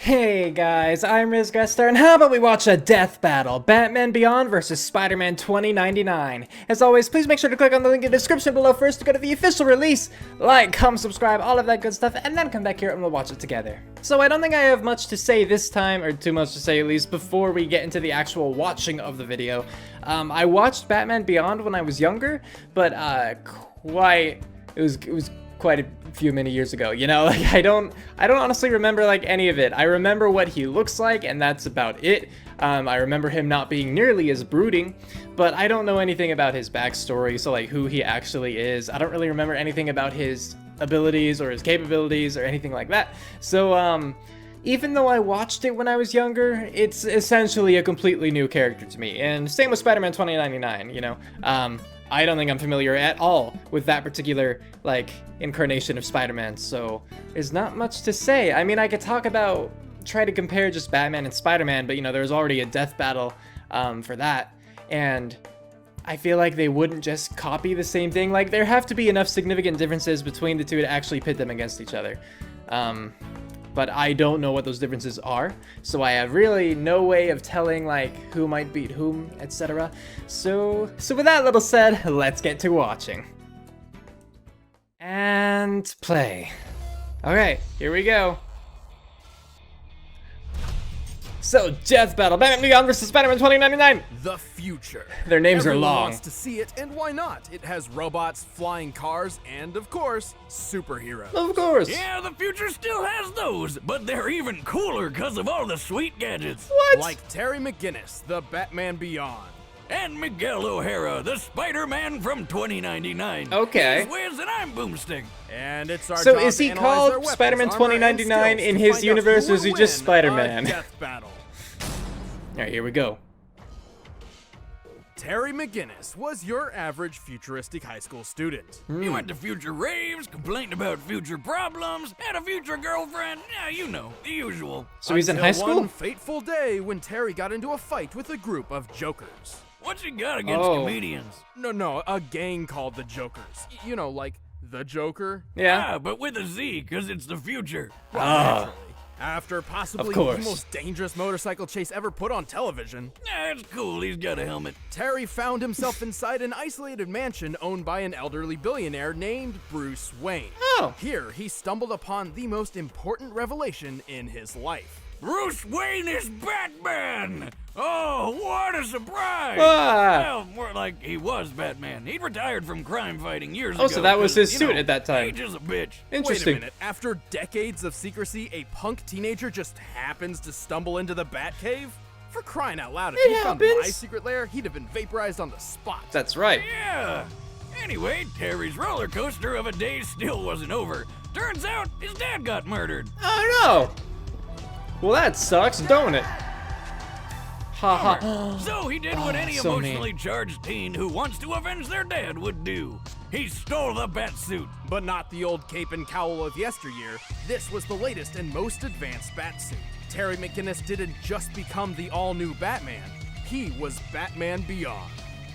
Hey guys, I'm Grestar, and how about we watch a death battle? Batman Beyond versus Spider-Man 2099. As always, please make sure to click on the link in the description below first to go to the official release. Like, comment, subscribe, all of that good stuff, and then come back here and we'll watch it together. So I don't think I have much to say this time, or too much to say at least, before we get into the actual watching of the video. I watched Batman Beyond when I was younger, but it was quite a few many years ago, you know. Like I don't honestly remember like any of it. I remember what he looks like, and that's about it. I remember him not being nearly as brooding, but I don't know anything about his backstory, so like who he actually is. I don't really remember anything about his abilities or his capabilities or anything like that. So even though I watched it when I was younger, it's essentially a completely new character to me. And same with Spider-Man 2099, you know. I don't think I'm familiar at all with that particular, like, incarnation of Spider-Man, so there's not much to say. I mean, I could try to compare just Batman and Spider-Man, but, you know, there's already a death battle for that, and I feel like they wouldn't just copy the same thing. Like, there have to be enough significant differences between the two to actually pit them against each other. But I don't know what those differences are, so I have really no way of telling like who might beat whom, etc. So with that little said, let's get to watching. And play. Okay, here we go. So, death battle, Batman Beyond versus Spider-Man 2099. The future. Their names Everyone are long. Wants to see it, and why not? It has robots, flying cars, and of course, superheroes. Of course. Yeah, the future still has those, but they're even cooler because of all the sweet gadgets. What? Like Terry McGinnis, the Batman Beyond. And Miguel O'Hara, the Spider-Man from 2099. Okay. He's Wiz and I'm Boomstick. And it's our So job is he to analyze their called weapons, Spider-Man armor, and 2099 skills in to his find out universe, who or is he will just win Spider-Man? a death battle. Alright, here we go. Terry McGinnis was your average futuristic high school student. He went to future raves, complained about future problems, had a future girlfriend. Yeah, you know, the usual. So he's in Until high school? One fateful day when Terry got into a fight with a group of jokers. What's he got against comedians? No, a gang called the Jokers. You know, like the Joker. Yeah. Ah, but with a Z, because it's the future. Naturally. After possibly Of the course. most dangerous motorcycle chase ever put on television, Yeah, it's cool, he's got a helmet. Terry found himself inside an isolated mansion owned by an elderly billionaire named Bruce Wayne. Oh. Here, he stumbled upon the most important revelation in his life. Bruce Wayne is Batman! Oh, what a surprise! Ah. Well, more like he was Batman. He'd retired from crime fighting years ago. Oh, so that was 'cause, his you suit know, at that time. Age is a bitch. Interesting. Wait a minute, after decades of secrecy, a punk teenager just happens to stumble into the Batcave? For crying out loud, if It he found my happens. secret lair, he'd have been vaporized on the spot. That's right. Yeah. Anyway, Terry's roller coaster of a day still wasn't over. Turns out his dad got murdered. Oh no! Well, that sucks, don't it? Haha. So he did what any so emotionally charged teen who wants to avenge their dad would do. He stole the Batsuit. But not the old cape and cowl of yesteryear. This was the latest and most advanced Batsuit. Terry McGinnis didn't just become the all-new Batman. He was Batman Beyond.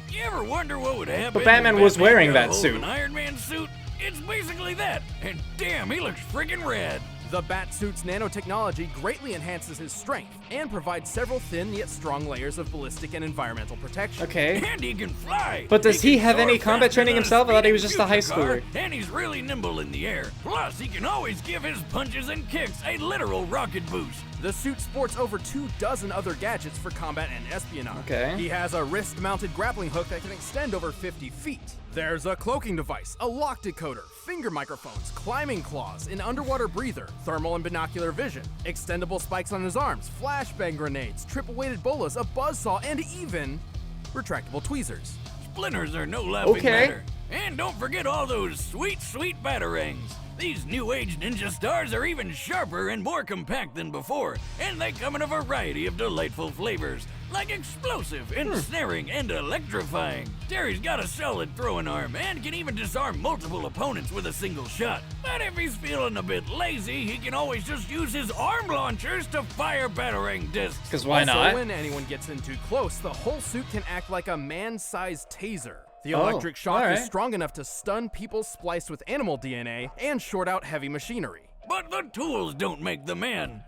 You ever wonder what would happen? But Batman if was wearing got that a hold suit. of An Iron Man suit? It's basically that. And damn, he looks friggin' rad. The Batsuit's nanotechnology greatly enhances his strength and provides several thin yet strong layers of ballistic and environmental protection. Okay. And he can fly. But does he can have soar any combat faster training than a himself? I thought he was speeding just a high future car, schooler. And he's really nimble in the air. Plus, he can always give his punches and kicks a literal rocket boost. The suit sports over 24 other gadgets for combat and espionage. Okay. He has a wrist-mounted grappling hook that can extend over 50 feet. There's a cloaking device, a lock decoder, finger microphones, climbing claws, an underwater breather, thermal and binocular vision, extendable spikes on his arms, flashbang grenades, triple-weighted bolas, a buzzsaw, and even retractable tweezers. Splinters are no laughing Okay. matter. And don't forget all those sweet, sweet batarangs. These new age ninja stars are even sharper and more compact than before, and they come in a variety of delightful flavors, like explosive, ensnaring, and electrifying. Terry's got a solid throwing arm and can even disarm multiple opponents with a single shot. But if he's feeling a bit lazy, he can always just use his arm launchers to fire batarang discs. Because why Also, not? when anyone gets in too close, the whole suit can act like a man-sized taser. The Oh, electric shock alright. is strong enough to stun people spliced with animal DNA and short out heavy machinery. But the tools don't make the man,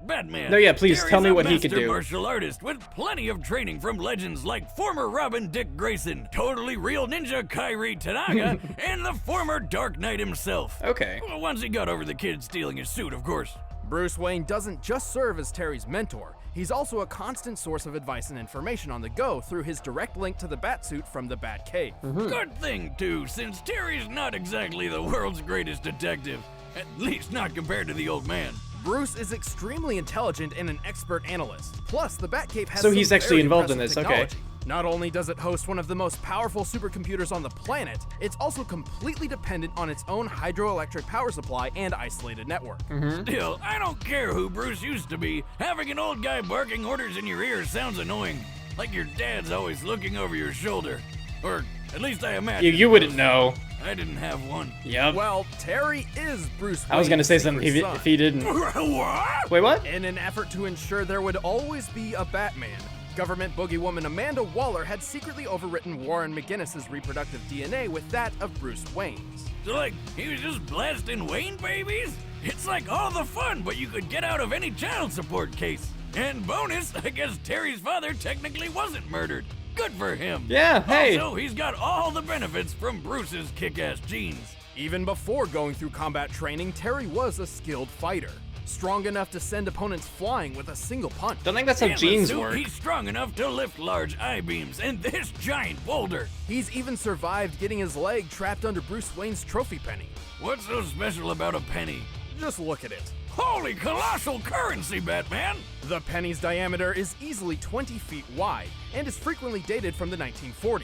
Batman. No, yeah, please Terry's tell me a what he could master do. martial artist with plenty of training from legends like former Robin Dick Grayson, totally real ninja Kairi Tanaga, and the former Dark Knight himself. Okay. Well, once he got over the kid stealing his suit, of course. Bruce Wayne doesn't just serve as Terry's mentor, he's also a constant source of advice and information on the go through his direct link to the Batsuit from the Batcave. Good thing, too, since Terry's not exactly the world's greatest detective. At least not compared to the old man. Bruce is extremely intelligent and an expert analyst. Plus, the Batcave has So some he's actually very involved in impressive this, okay. technology. Not only does it host one of the most powerful supercomputers on the planet, it's also completely dependent on its own hydroelectric power supply and isolated network. Still, I don't care who Bruce used to be. Having an old guy barking orders in your ear sounds annoying. Like your dad's always looking over your shoulder. Or at least I imagine. You wouldn't know. I didn't have one. Yep. Well, Terry is Bruce Wayne's I was gonna say secret something son. if he didn't. What? Wait, what? In an effort to ensure there would always be a Batman, government boogeywoman Amanda Waller had secretly overwritten Warren McGinnis's reproductive DNA with that of Bruce Wayne's. So like, he was just blasting Wayne babies? It's like all the fun, but you could get out of any child support case. And bonus, I guess Terry's father technically wasn't murdered. Good for him. Yeah, hey. Also, he's got all the benefits from Bruce's kick-ass genes. Even before going through combat training, Terry was a skilled fighter, strong enough to send opponents flying with a single punch. Don't think that's how And the genes suit, work. He's strong enough to lift large I-beams and this giant boulder. He's even survived getting his leg trapped under Bruce Wayne's trophy penny. What's so special about a penny? Just look at it. Holy colossal currency, Batman! The penny's diameter is easily 20 feet wide and is frequently dated from the 1940s.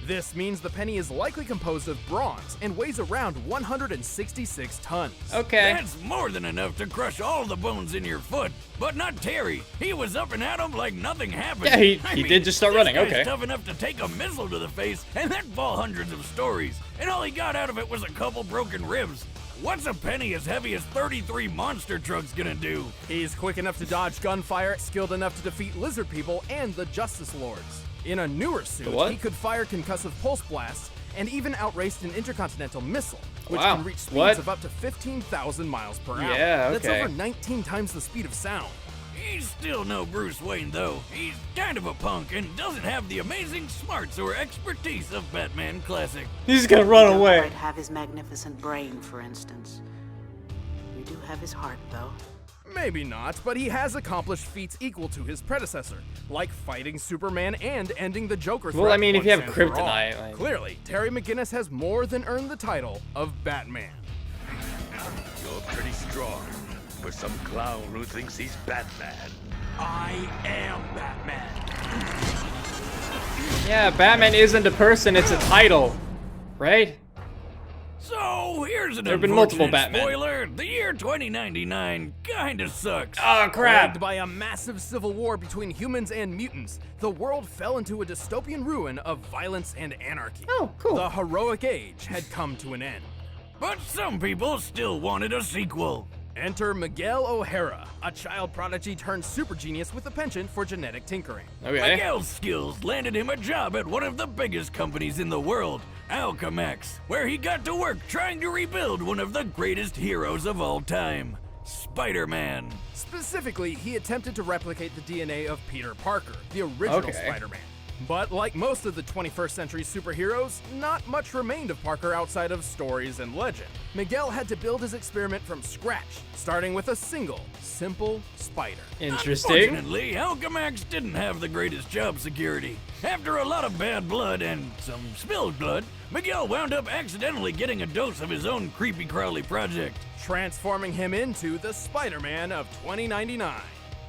This means the penny is likely composed of bronze and weighs around 166 tons. Okay. That's more than enough to crush all the bones in your foot. But not Terry. He was up and at him like nothing happened. Yeah, he I mean, did just start this running, guy's okay. tough enough to take a missile to the face and then fall hundreds of stories. And all he got out of it was a couple broken ribs. What's a penny as heavy as 33 monster trucks gonna do? He's quick enough to dodge gunfire, skilled enough to defeat lizard people and the Justice Lords. In a newer suit, what? he could fire concussive pulse blasts and even outraced an intercontinental missile, which Wow. can reach speeds What? of up to 15,000 miles per hour. Yeah, That's okay. over 19 times the speed of sound. He's still no Bruce Wayne, though. He's kind of a punk and doesn't have the amazing smarts or expertise of Batman Classic. He's gonna run You away. don't quite have his magnificent brain, for instance. You do have his heart, though. Maybe not, but he has accomplished feats equal to his predecessor, like fighting Superman and ending the Joker threat. Well, I mean, if you once have and for all. kryptonite, like- Clearly, Terry McGinnis has more than earned the title of Batman. You're pretty strong for some clown who thinks he's Batman. I am Batman. Yeah, Batman isn't a person, it's a title. Right? So, here's an There have been multiple unfortunate Batmen. spoiler. The year 2099 kinda sucks. Oh, crap. Plagued by a massive civil war between humans and mutants, the world fell into a dystopian ruin of violence and anarchy. Oh, cool. The heroic age had come to an end. But some people still wanted a sequel. Enter Miguel O'Hara, a child prodigy turned super genius with a penchant for genetic tinkering. Okay. Miguel's skills landed him a job at one of the biggest companies in the world, Alchemax, where he got to work trying to rebuild one of the greatest heroes of all time, Spider-Man. Specifically, he attempted to replicate the DNA of Peter Parker, the original Okay. Spider-Man. But like most of the 21st century superheroes, not much remained of Parker outside of stories and legend. Miguel had to build his experiment from scratch, starting with a single, simple spider. Interesting. Unfortunately, Alchemax didn't have the greatest job security. After a lot of bad blood and some spilled blood, Miguel wound up accidentally getting a dose of his own creepy crawly project. Transforming him into the Spider-Man of 2099.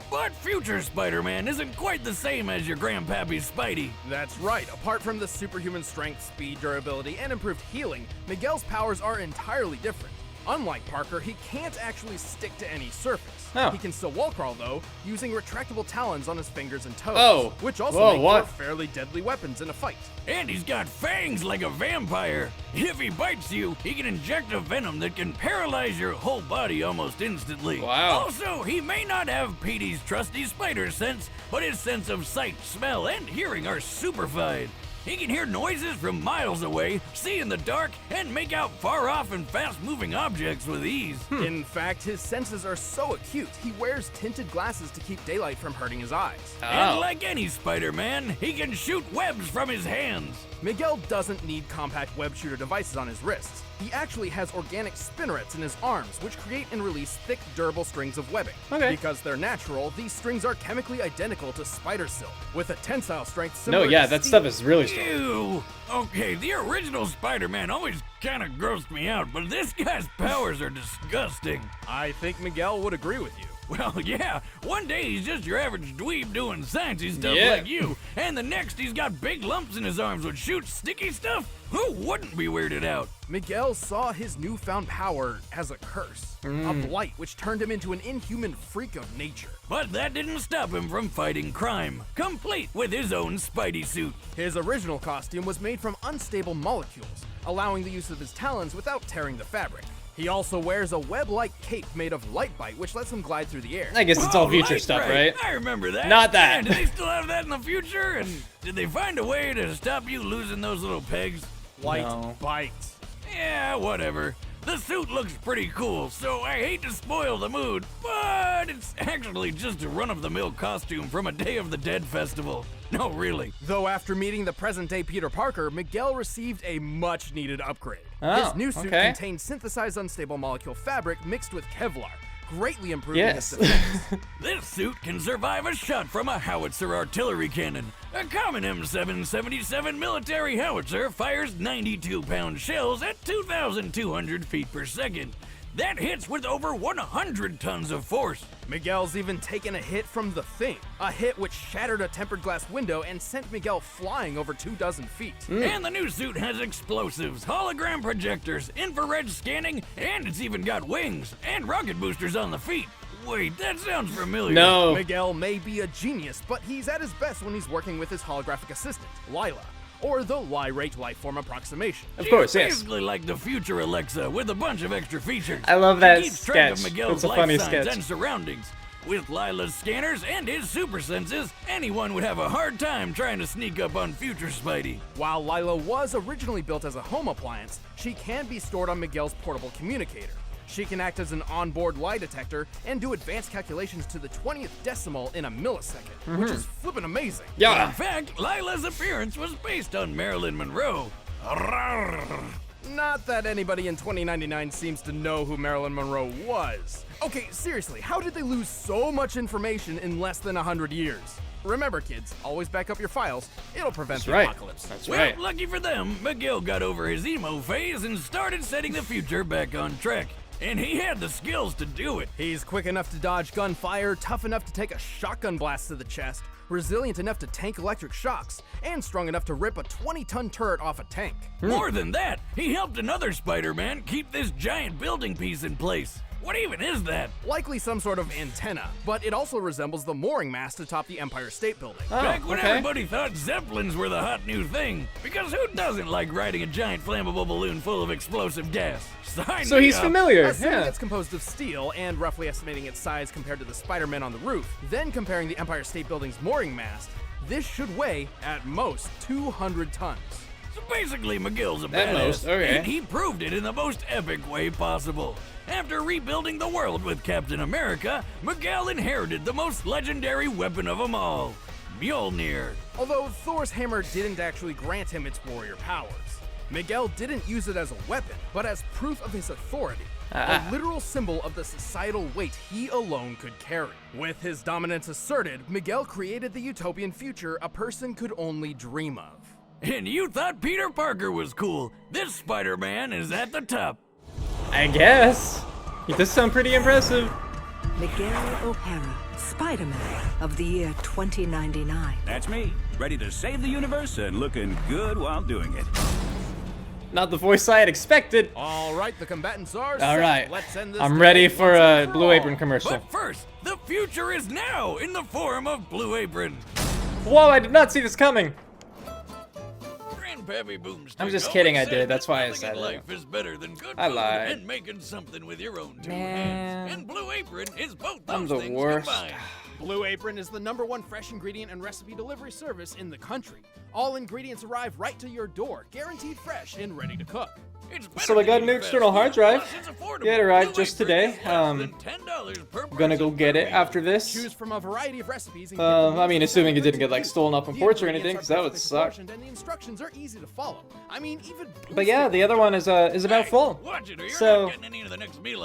But future Spider-Man isn't quite the same as your grandpappy's Spidey. That's right, apart from the superhuman strength, speed, durability, and improved healing, Miguel's powers are entirely different. Unlike Parker, he can't actually stick to any surface. Oh. He can still wall crawl though, using retractable talons on his fingers and toes, Oh. which also Whoa, make what? for fairly deadly weapons in a fight. And he's got fangs like a vampire. If he bites you, he can inject a venom that can paralyze your whole body almost instantly. Wow. Also, he may not have Petey's trusty spider sense, but his sense of sight, smell, and hearing are superfied. He can hear noises from miles away, see in the dark, and make out far off and fast-moving objects with ease. In fact, his senses are so acute, he wears tinted glasses to keep daylight from hurting his eyes. And like any Spider-Man, he can shoot webs from his hands. Miguel doesn't need compact web shooter devices on his wrists. He actually has organic spinnerets in his arms, which create and release thick, durable strings of webbing. Okay. Because they're natural, these strings are chemically identical to spider silk, with a tensile strength similar No, yeah, to that steel. stuff is really strong. Ew. Okay, the original Spider-Man always kind of grossed me out, but this guy's powers are disgusting. I think Miguel would agree with you. Well, yeah, one day he's just your average dweeb doing sciencey stuff Yeah. like you, and the next he's got big lumps in his arms which shoot sticky stuff? Who wouldn't be weirded out? Miguel saw his newfound power as a curse, a blight which turned him into an inhuman freak of nature. But that didn't stop him from fighting crime, complete with his own Spidey suit. His original costume was made from unstable molecules, allowing the use of his talons without tearing the fabric. He also wears a web-like cape made of light bite, which lets him glide through the air. I guess it's all Oh, future Light stuff, Ray. right? I remember that. Not that. Man, do they still have that in the future? And did they find a way to stop you losing those little pegs? Light No. bite. Yeah, whatever. The suit looks pretty cool, so I hate to spoil the mood, but it's actually just a run-of-the-mill costume from a Day of the Dead festival. No, really. Though after meeting the present-day Peter Parker, Miguel received a much-needed upgrade. Oh, His new suit okay. contained synthesized unstable molecule fabric mixed with Kevlar, greatly improving Yes. his defense. This suit can survive a shot from a howitzer artillery cannon. A common M777 military howitzer fires 92-pound shells at 2,200 feet per second. That hits with over 100 tons of force. Miguel's even taken a hit from the Thing, a hit which shattered a tempered glass window and sent Miguel flying over 24 feet. And the new suit has explosives, hologram projectors, infrared scanning, and it's even got wings and rocket boosters on the feet. Wait, that sounds familiar. No. Miguel may be a genius, but he's at his best when he's working with his holographic assistant, Lila, or the Y-rate lifeform approximation. Of course, She's yes. basically like the future Alexa with a bunch of extra features. I love that She keeps track of sketch. Miguel's It's a life funny signs sketch. and surroundings. With Lila's scanners and his super senses, anyone would have a hard time trying to sneak up on future Spidey. While Lila was originally built as a home appliance, she can be stored on Miguel's portable communicator. She can act as an onboard lie detector and do advanced calculations to the 20th decimal in a millisecond, which is flippin' amazing. In Yeah. fact, Lila's appearance was based on Marilyn Monroe. Not that anybody in 2099 seems to know who Marilyn Monroe was. Okay, seriously, how did they lose so much information in less than 100 years? Remember, kids, always back up your files. It'll prevent the right. apocalypse. That's Well, right. lucky for them, Miguel got over his emo phase and started setting the future back on track. And he had the skills to do it. He's quick enough to dodge gunfire, tough enough to take a shotgun blast to the chest, resilient enough to tank electric shocks, and strong enough to rip a 20-ton turret off a tank. More than that, he helped another Spider-Man keep this giant building piece in place. What even is that? Likely some sort of antenna, but it also resembles the mooring mast atop the Empire State Building. Back when okay. everybody thought Zeppelins were the hot new thing. Because who doesn't like riding a giant flammable balloon full of explosive gas? Sign So me he's up. familiar. Assuming Yeah. it's composed of steel and roughly estimating its size compared to the Spider-Man on the roof, then comparing the Empire State Building's mooring mast, this should weigh, at most, 200 tons. So basically, Miguel's a At badass, most, okay. and he proved it in the most epic way possible. After rebuilding the world with Captain America, Miguel inherited the most legendary weapon of them all, Mjolnir. Although Thor's hammer didn't actually grant him its warrior powers, Miguel didn't use it as a weapon, but as proof of his authority. A literal symbol of the societal weight he alone could carry. With his dominance asserted, Miguel created the utopian future a person could only dream of. And you thought Peter Parker was cool. This Spider-Man is at the top. I guess. It does sound pretty impressive. Miguel O'Hara, Spider-Man of the year 2099. That's me, ready to save the universe and looking good while doing it. Not the voice I had expected. All right, the combatants are All set. right. Let's end this I'm ready debate for once a and for Blue all. Apron commercial. But first, the future is now in the form of Blue Apron. Whoa, I did not see this coming. Grandpappy Boomstick I'm just always kidding, I said did. That's that why I nothing said in it. life is better than good I food lied. and making something with your own two Man. hands. And Blue Apron is both I'm those the things worst. combined. Blue Apron is the #1 fresh ingredient and recipe delivery service in the country. All ingredients arrive right to your door, guaranteed fresh and ready to cook. So I got an external hard drive. Yeah, it arrived just today. I'm gonna go get it after this. Choose from a variety of recipes. And I mean, assuming it didn't get like stolen off in ports or anything, because that would suck. And the instructions are easy to follow. I mean, even. But yeah, the other one is about full. So,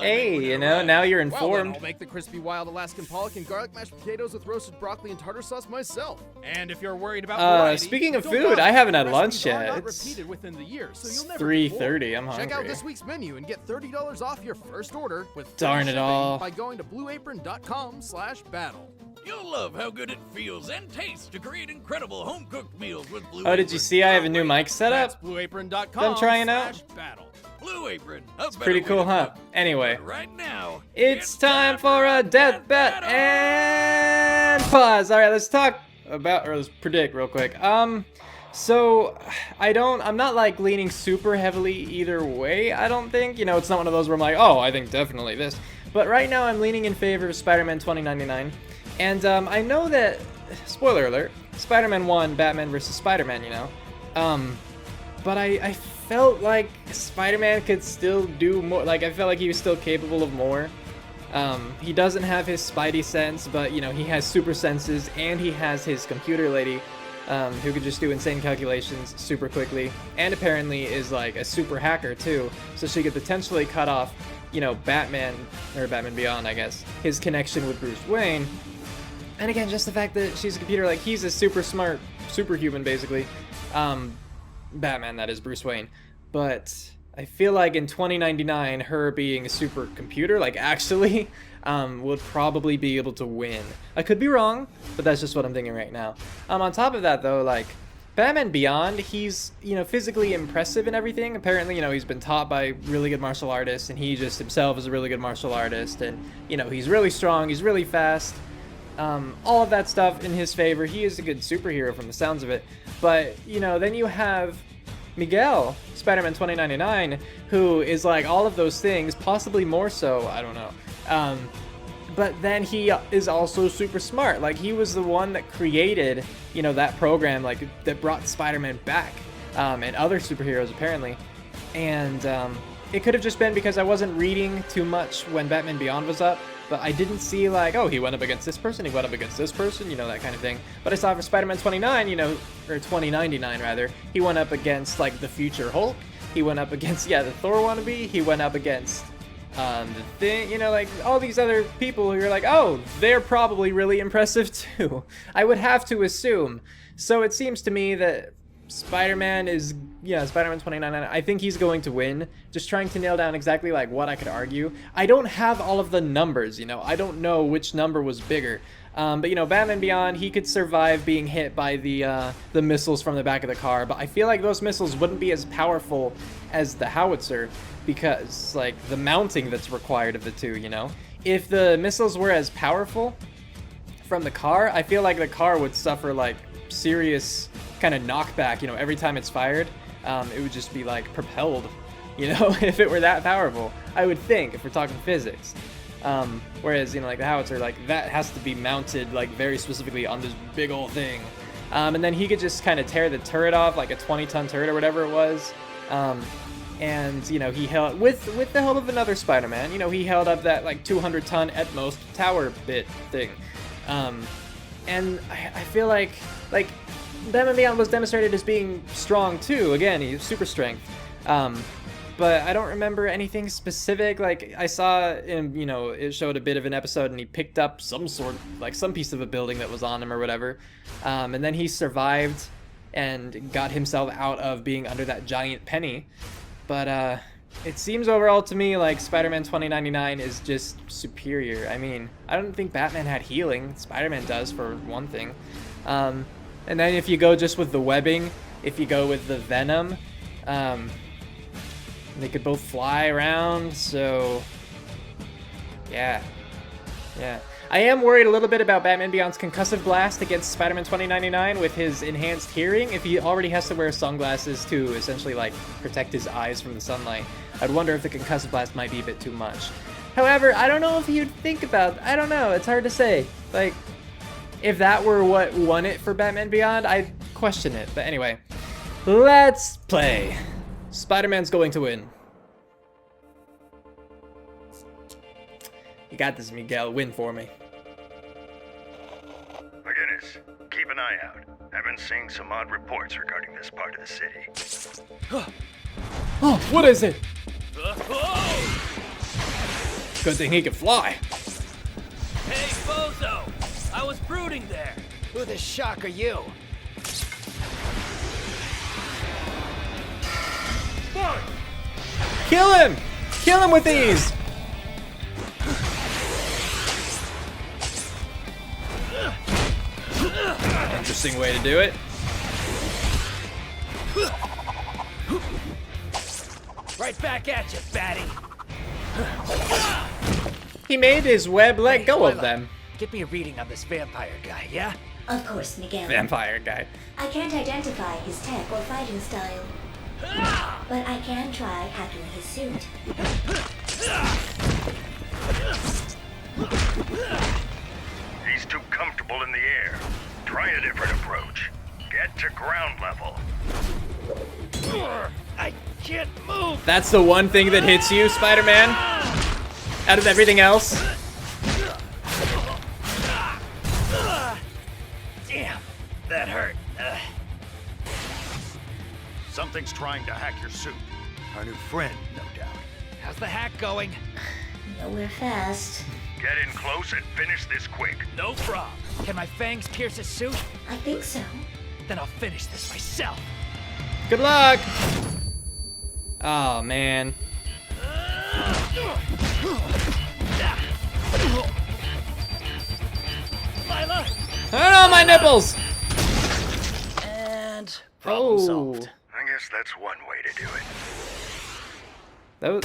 hey, you know, now you're Well, then informed. I'll make the crispy wild Alaskan pollock and garlic mashed potatoes with roasted broccoli and tartar sauce myself. And if you're worried about variety, Speaking of don't food, bother. I haven't had lunch Recipes are yet. not It's repeated within the year, so you'll never 3:30. get I'm bored. Check out hungry. this week's menu and get $30 off your first order with free Darn it shipping all. by going to blueapron.com/battle. You'll love how good it feels and tastes to create incredible home-cooked meals with Blue Oh, did you see I have a new mic That's setup? blueapron.com. I'm trying out. Battle. Blue Apron. It's pretty cool, huh? Anyway, Right now, it's time for a death bet and pause. All right, let's talk about, or let's predict real quick. So I'm not like leaning super heavily either way. I don't think, you know, it's not one of those where I'm like, oh, I think definitely this. But right now I'm leaning in favor of Spider-Man 2099, and I know that, spoiler alert, Spider-Man 1, Batman vs. Spider-Man, you know. But I felt like Spider-Man could still do more. Like, I felt like he was still capable of more. He doesn't have his Spidey sense, but, you know, he has super senses, and he has his computer lady, who could just do insane calculations super quickly, and apparently is, like, a super hacker, too. So she could potentially cut off, you know, Batman, or Batman Beyond, I guess, his connection with Bruce Wayne. And again, just the fact that she's a computer, like, he's a super smart superhuman, basically. Batman, that is, Bruce Wayne. But I feel like in 2099, her being a supercomputer, like, actually, would probably be able to win. I could be wrong, but that's just what I'm thinking right now. On top of that, though, like, Batman Beyond, he's, you know, physically impressive and everything. Apparently, you know, he's been taught by really good martial artists, and he just himself is a really good martial artist, and, you know, he's really strong, he's really fast. All of that stuff in his favor. He is a good superhero from the sounds of it. But, you know, then you have Miguel, Spider-Man 2099, who is like all of those things, possibly more so, I don't know. But then he is also super smart. Like, he was the one that created, you know, that program, like, that brought Spider-Man back, and other superheroes, apparently. And it could have just been because I wasn't reading too much when Batman Beyond was up, but I didn't see, like, oh, he went up against this person, he went up against this person, you know, that kind of thing. But I saw for Spider-Man 29, you know, or 2099, rather, he went up against, like, the future Hulk, he went up against, yeah, the Thor wannabe, he went up against the Thing, you know, like, all these other people who are like, oh, they're probably really impressive too. I would have to assume. So it seems to me that Spider-Man is, yeah, Spider-Man 2099, I think he's going to win. Just trying to nail down exactly, like, what I could argue. I don't have all of the numbers, you know, I don't know which number was bigger. But, you know, Batman Beyond, he could survive being hit by the missiles from the back of the car, but I feel like those missiles wouldn't be as powerful as the howitzer, because, like, the mounting that's required of the two, you know? If the missiles were as powerful from the car, I feel like the car would suffer, like, serious kind of knockback, you know, every time it's fired. It would just be, like, propelled, you know, if it were that powerful, I would think, if we're talking physics. Whereas, you know, like, the howitzer, like, that has to be mounted, like, very specifically on this big old thing. And then he could just kind of tear the turret off, like a 20-ton turret or whatever it was. And, you know, he held, with the help of another Spider-Man, you know, he held up that, like, 200-ton at most tower bit thing. And I feel like Batman Beyond was demonstrated as being strong too. Again, he's super strength. But I don't remember anything specific. Like, I saw him, you know, it showed a bit of an episode and he picked up some sort, like, some piece of a building that was on him or whatever. And then he survived and got himself out of being under that giant penny. But it seems overall to me like Spider-Man 2099 is just superior. I mean, I don't think Batman had healing. Spider-Man does, for one thing. And then if you go just with the webbing, if you go with the Venom, they could both fly around, so yeah. I am worried a little bit about Batman Beyond's concussive blast against Spider-Man 2099 with his enhanced hearing. If he already has to wear sunglasses to essentially, like, protect his eyes from the sunlight, I'd wonder if the concussive blast might be a bit too much. However, I don't know if you'd think about, I don't know, it's hard to say. Like, if that were what won it for Batman Beyond, I'd question it. But anyway, let's play. Spider-Man's going to win. You got this, Miguel. Win for me. McGinnis, keep an eye out. I've been seeing some odd reports regarding this part of the city. Oh, what is it? Good thing he can fly. Hey, Bozo! I was brooding there. Who the shock are you? Kill him! Kill him with these! Interesting way to do it. Right back at you, Batty. He made his web let go of Lila, them. Get me a reading on this vampire guy, yeah? Of course, Miguel. Vampire guy. I can't identify his tech or fighting style, but I can try hacking his suit. He's too comfortable in the air. Try a different approach. Get to ground level. I can't move. That's the one thing that hits you, Spider-Man? Out of everything else? Damn, that hurt. Something's trying to hack your suit. Our new friend, no doubt. How's the hack going? Nowhere fast. Get in close and finish this quick. No problem. Can my fangs pierce his suit? I think so. Then I'll finish this myself. Good luck! Oh, man. Lila! Oh no, my nipples! And problem solved. I guess that's one way to do it.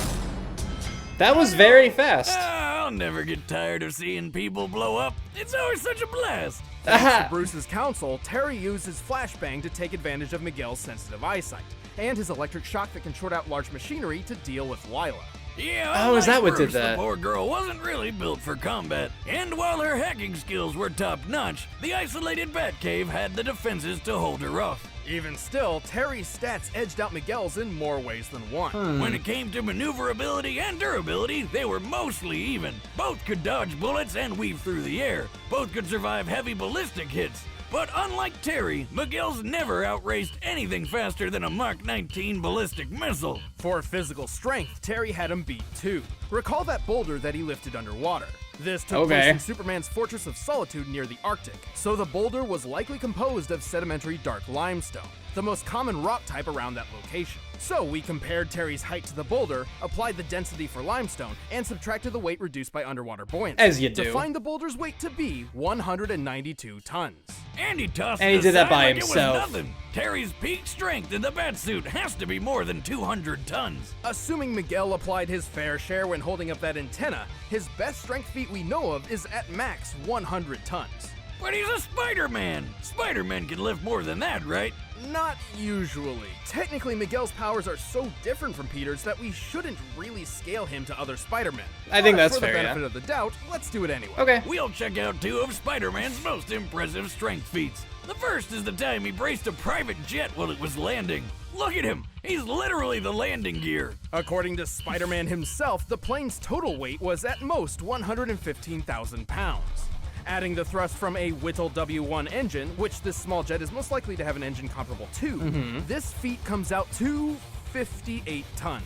That was very fast. I'll never get tired of seeing people blow up. It's always such a blast. Thanks to Bruce's counsel, Terry used his flashbang to take advantage of Miguel's sensitive eyesight, and his electric shock that can short out large machinery to deal with Lila. Yeah, Oh, is that unlike what did Bruce, that? The poor girl wasn't really built for combat. And while her hacking skills were top-notch, the isolated Batcave had the defenses to hold her off. Even still, Terry's stats edged out Miguel's in more ways than one. When it came to maneuverability and durability, they were mostly even. Both could dodge bullets and weave through the air. Both could survive heavy ballistic hits. But unlike Terry, Miguel's never outraced anything faster than a Mach 19 ballistic missile. For physical strength, Terry had him beat too. Recall that boulder that he lifted underwater. This took place in Superman's Fortress of Solitude near the Arctic, so the boulder was likely composed of sedimentary dark limestone, the most common rock type around that location. So we compared Terry's height to the boulder, applied the density for limestone, and subtracted the weight reduced by underwater buoyancy. As you do. To find the boulder's weight to be 192 tons. And he tossed And he it did that aside by like himself. It was nothing. Terry's peak strength in the Batsuit has to be more than 200 tons. Assuming Miguel applied his fair share when holding up that antenna, his best strength feat we know of is at max 100 tons. But he's a Spider-Man. Spider-Man can lift more than that, right? Not usually. Technically, Miguel's powers are so different from Peter's that we shouldn't really scale him to other Spider-Men. I think But that's for fair, the yeah. benefit of the doubt, let's do it anyway. Okay. We'll check out two of Spider-Man's most impressive strength feats. The first is the time he braced a private jet while it was landing. Look at him. He's literally the landing gear. According to Spider-Man himself, the plane's total weight was at most 115,000 pounds. Adding the thrust from a Whittle W1 engine, which this small jet is most likely to have an engine comparable to, this feat comes out to 58 tons.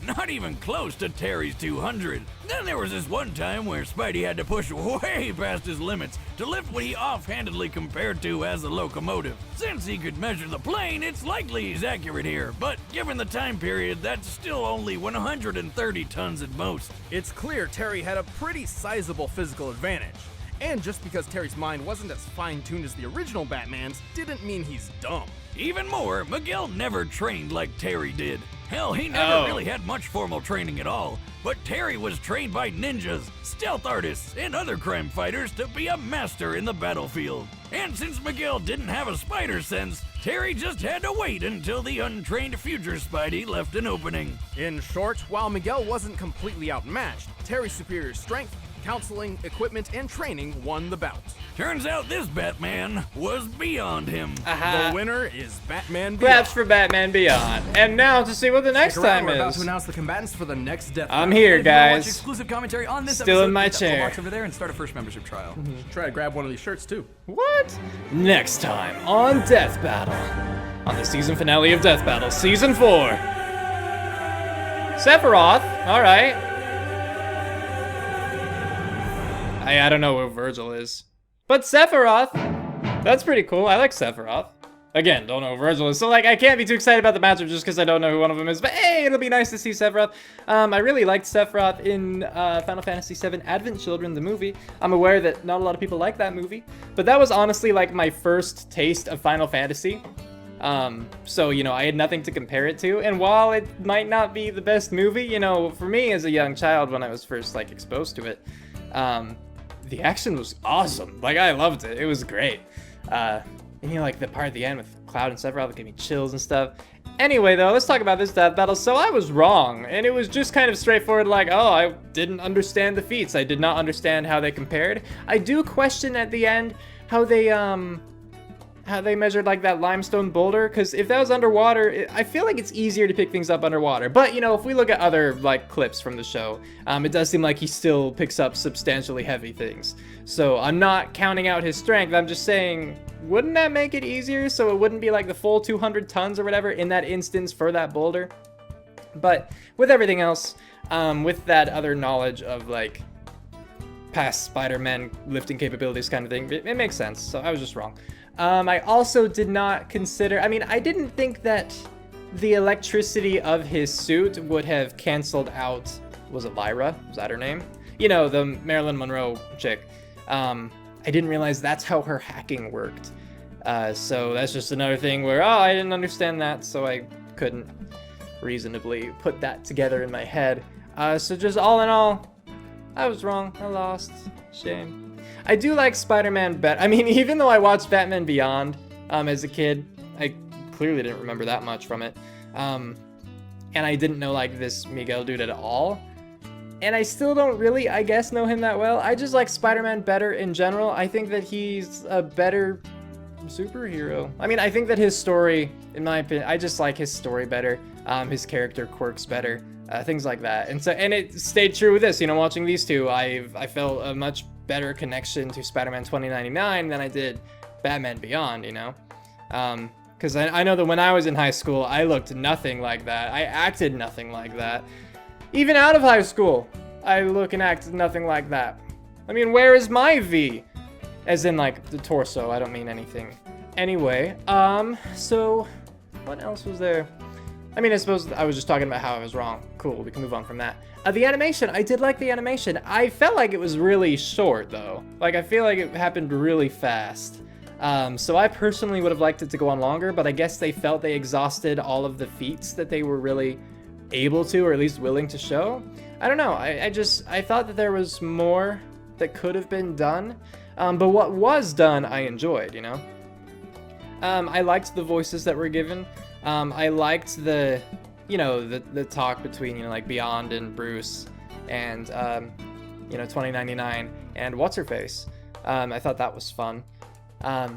Not even close to Terry's 200. Then there was this one time where Spidey had to push way past his limits to lift what he offhandedly compared to as a locomotive. Since he could measure the plane, it's likely he's accurate here, but given the time period, that's still only 130 tons at most. It's clear Terry had a pretty sizable physical advantage. And just because Terry's mind wasn't as fine-tuned as the original Batman's, didn't mean he's dumb. Even more, Miguel never trained like Terry did. Hell, he never really had much formal training at all. But Terry was trained by ninjas, stealth artists, and other crime fighters to be a master in the battlefield. And since Miguel didn't have a spider sense, Terry just had to wait until the untrained future Spidey left an opening. In short, while Miguel wasn't completely outmatched, Terry's superior strength, Counseling, equipment, and training won the bout. Turns out this Batman was beyond him. The winner is Batman Beyond. Claps for Batman Beyond. And now to see what the next Stick around, time we're about is. to announce the combatants for the next death I'm battle. here, And if you wanna watch guys. exclusive commentary on this Still in episode, my hit that little chair. box over there and start a first membership trial. Try to grab one of these shirts too. What? Next time on Death Battle. On the season finale of Death Battle, Season 4. Sephiroth. Alright. I don't know where Virgil is. But Sephiroth. That's pretty cool. I like Sephiroth. Again, don't know who Virgil is. So, like, I can't be too excited about the matchup just because I don't know who one of them is. But, hey, it'll be nice to see Sephiroth. I really liked Sephiroth in Final Fantasy VII Advent Children, the movie. I'm aware that not a lot of people like that movie. But that was honestly, like, my first taste of Final Fantasy. So, you know, I had nothing to compare it to. And while it might not be the best movie, you know, for me as a young child when I was first, like, exposed to it, the action was awesome. Like, I loved it. It was great. And you know, like the part at the end with Cloud and Sephiroth gave me chills and stuff. Anyway, though, let's talk about this death battle. So I was wrong, and it was just kind of straightforward, like, oh, I didn't understand the feats. I did not understand how they compared. I do question at the end how they measured like that limestone boulder, because if that was underwater, I feel like it's easier to pick things up underwater. But you know, if we look at other like clips from the show, it does seem like he still picks up substantially heavy things. So I'm not counting out his strength. I'm just saying, wouldn't that make it easier so it wouldn't be like the full 200 tons or whatever in that instance for that boulder? But with everything else, with that other knowledge of like past Spider-Man lifting capabilities kind of thing, it makes sense. So I was just wrong. I also did not consider, I mean, I didn't think that the electricity of his suit would have canceled out, was it Lyra? Was that her name? You know, the Marilyn Monroe chick. I didn't realize that's how her hacking worked. So that's just another thing where, oh, I didn't understand that, so I couldn't reasonably put that together in my head. So just all in all, I was wrong. I lost. Shame. I do like Spider-Man better. I mean, even though I watched Batman Beyond as a kid, I clearly didn't remember that much from it. And I didn't know like this Miguel dude at all. And I still don't really, I guess, know him that well. I just like Spider-Man better in general. I think that he's a better superhero. I mean, I think that his story, in my opinion, I just like his story better. His character quirks better, things like that. And it stayed true with this. You know, watching these two, I felt a much better connection to Spider-Man 2099 than I did Batman Beyond. You know, because I know that when I was in high school, I looked nothing like that. I acted nothing like that. Even out of high school, I look and act nothing like that. I mean, where is my V? As in, like, the torso, I don't mean anything. Anyway, so, what else was there? I mean, I suppose I was just talking about how I was wrong. Cool, we can move on from that. The animation, I did like the animation. I felt like it was really short, though. Like, I feel like it happened really fast. So I personally would have liked it to go on longer, but I guess they felt they exhausted all of the feats that they were really able to, or at least willing to show. I don't know. I thought that there was more that could have been done. But what was done, I enjoyed, you know? I liked the voices that were given. I liked the, you know, the talk between, you know, like Beyond and Bruce and, you know, 2099 and What's-Her-Face. I thought that was fun. I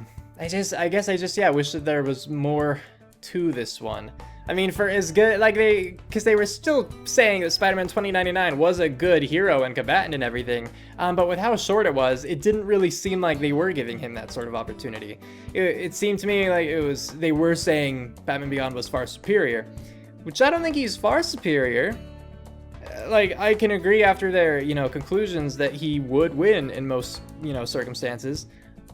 guess I just, yeah, wish that there was more to this one. I mean, for as good, like because they were still saying that Spider-Man 2099 was a good hero and combatant and everything, but with how short it was, it didn't really seem like they were giving him that sort of opportunity. It seemed to me like they were saying Batman Beyond was far superior, which I don't think he's far superior. Like, I can agree after their, you know, conclusions that he would win in most, you know, circumstances,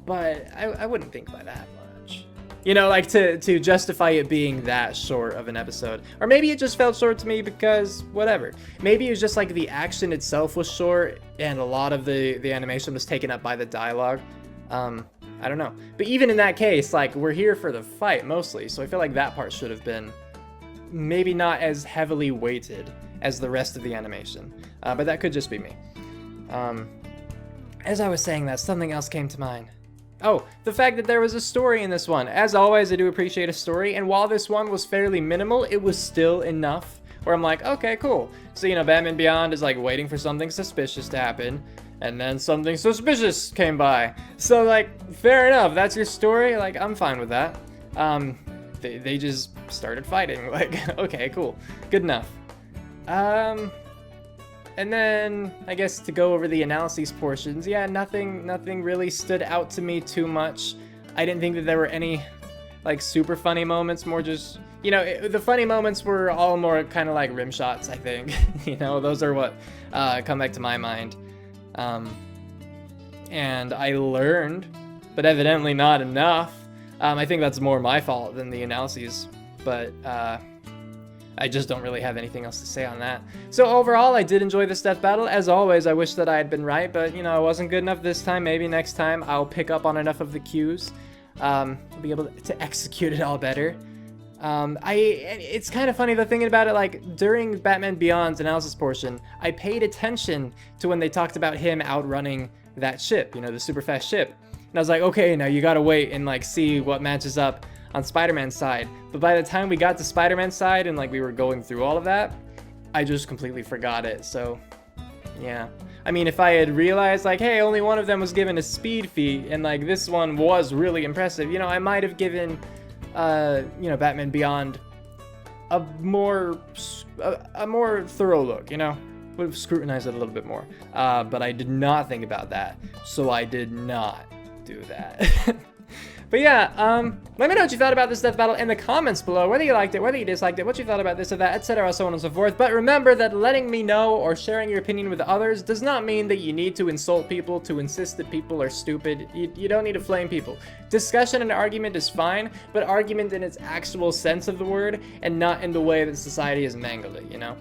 but I wouldn't think by that much. You know, like to justify it being that short of an episode. Or maybe it just felt short to me because whatever. Maybe it was just like the action itself was short and a lot of the animation was taken up by the dialogue. I don't know. But even in that case, like, we're here for the fight mostly, so I feel like that part should have been maybe not as heavily weighted as the rest of the animation. But that could just be me. As I was saying that, something else came to mind. Oh, the fact that there was a story in this one. As always, I do appreciate a story, and while this one was fairly minimal, it was still enough where I'm like, okay, cool. So, you know, Batman Beyond is like waiting for something suspicious to happen, and then something suspicious came by. So, like, fair enough, that's your story, like, I'm fine with that. They just started fighting, like, okay, cool, good enough. And then, I guess to go over the analyses portions, yeah, nothing really stood out to me too much. I didn't think that there were any, like, super funny moments, more just, you know, the funny moments were all more kind of like rim shots, I think. You know, those are what come back to my mind. And I learned, but evidently not enough. I think that's more my fault than the analyses, but I just don't really have anything else to say on that. So overall, I did enjoy this death battle. As always, I wish that I had been right, but, you know, I wasn't good enough this time. Maybe next time I'll pick up on enough of the cues. I'll be able to execute it all better. It's kind of funny though, thinking about it, like, during Batman Beyond's analysis portion, I paid attention to when they talked about him outrunning that ship, you know, the super fast ship. And I was like, okay, now you gotta wait and, like, see what matches up on Spider-Man's side. But by the time we got to Spider-Man's side and, like, we were going through all of that, I just completely forgot it. So yeah, I mean, if I had realized, like, hey, only one of them was given a speed feat and, like, this one was really impressive, you know, I might have given you know, Batman Beyond a more thorough look, you know, would have scrutinized it a little bit more, but I did not think about that, so I did not do that. But yeah, let me know what you thought about this death battle in the comments below, whether you liked it, whether you disliked it, what you thought about this or that, etc., so on and so forth. But remember that letting me know or sharing your opinion with others does not mean that you need to insult people, to insist that people are stupid. You don't need to flame people. Discussion and argument is fine, but argument in its actual sense of the word, and not in the way that society has mangled it, you know?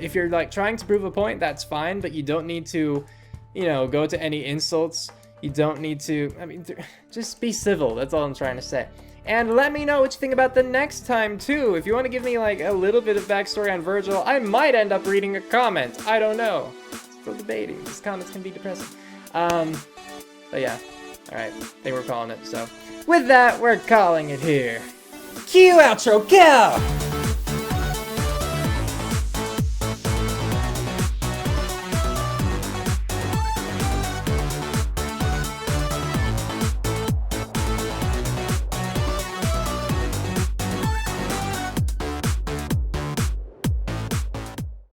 If you're, like, trying to prove a point, that's fine, but you don't need to, you know, go to any insults. You don't need to, I mean, just be civil, that's all I'm trying to say. And let me know what you think about the next time, too. If you want to give me, like, a little bit of backstory on Virgil, I might end up reading a comment. I don't know. Still debating. These comments can be depressing. But yeah. Alright, I think we're calling it, so. With that, we're calling it here. Cue outro, go!